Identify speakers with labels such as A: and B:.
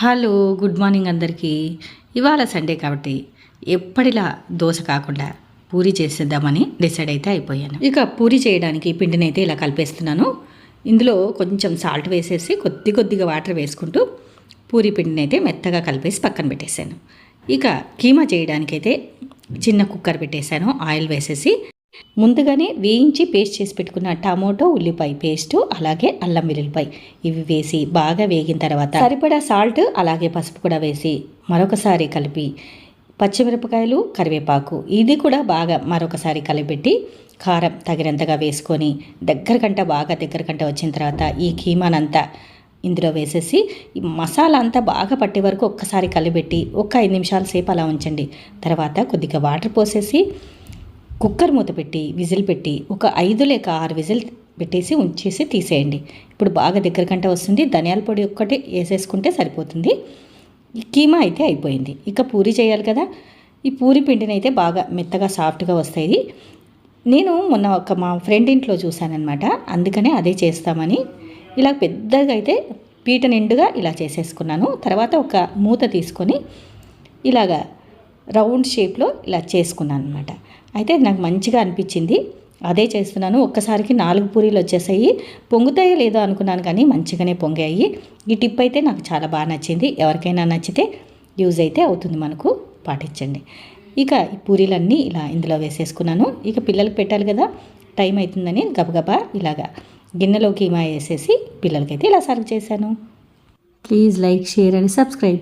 A: Hello, good morning అందరికీ. ఇవాళ Sunday కాబట్టి ఎప్పటిలా దోశ కాకుండా పూరి చేసేద్దామని డిసైడ్ అయితే అయిపోయాను. ఇక పూరి చేయడానికి పిండిని అయితే ఇలా కలిపేస్తున్నాను. ఇందులో కొంచెం సాల్ట్ వేసేసి కొద్దిగా వాటర్ వేసుకుంటూ పూరి పిండిని అయితే మెత్తగా కలిపేసి పక్కన పెట్టేశాను. ఇక కీమా చేయడానికైతే చిన్న కుక్కర్ పెట్టేశాను. ఆయిల్ వేసేసి ముందుగానే వేయించి పేస్ట్ చేసి పెట్టుకున్న టమోటో ఉల్లిపాయ పేస్టు అలాగే అల్లం వెల్లుల్లిపాయ ఇవి వేసి బాగా వేగిన తర్వాత సరిపడా సాల్ట్ అలాగే పసుపు కూడా వేసి మరొకసారి కలిపి పచ్చిమిరపకాయలు కరివేపాకు ఇది కూడా బాగా మరొకసారి కలిపెట్టి కారం తగినంతగా వేసుకొని బాగా దగ్గర వచ్చిన తర్వాత ఈ కీమానంతా ఇందులో వేసేసి ఈ మసాలా అంతా బాగా పట్టే వరకు ఒక్కసారి కలిపెట్టి ఒక 5 నిమిషాల సేపు అలా ఉంచండి. తర్వాత కొద్దిగా వాటర్ పోసేసి కుక్కర్ మూత పెట్టి విజిల్ పెట్టి ఒక 5 లేక 6 విజిల్ పెట్టేసి ఉంచేసి తీసేయండి. ఇప్పుడు బాగా దగ్గర వస్తుంది. ధనియాల పొడి ఒక్కటి వేసేసుకుంటే సరిపోతుంది. ఈ కీమా అయితే అయిపోయింది. ఇక పూరి చేయాలి కదా. ఈ పూరి పిండిని అయితే బాగా మెత్తగా సాఫ్ట్గా వస్తాయి. నేను మొన్న మా ఫ్రెండ్ ఇంట్లో చూశానమాట. అందుకనే అదే చేస్తామని ఇలా పెద్దగా అయితే పీట నిండుగా ఇలా చేసేసుకున్నాను. తర్వాత ఒక మూత తీసుకొని ఇలాగా రౌండ్ షేప్లో ఇలా చేసుకున్నాను అనమాట. అయితే నాకు మంచిగా అనిపించింది, అదే చేస్తున్నాను. ఒక్కసారికి 4 పూరీలు వచ్చేసాయి. పొంగుతాయో లేదో అనుకున్నాను కానీ మంచిగానే పొంగాయి. ఈ టిప్ అయితే నాకు చాలా బాగా నచ్చింది. ఎవరికైనా నచ్చితే యూజ్ అయితే అవుతుంది, మనకు పాటించండి. ఇక ఈ పూరీలన్నీ ఇలా ఇందులో వేసేసుకున్నాను. ఇక పిల్లలకి పెట్టాలి కదా, టైం అవుతుందని గబగబా ఇలాగా గిన్నెలోకి కీమా వేసేసి పిల్లలకైతే ఇలా సర్వ్ చేశాను. Please like, share and subscribe.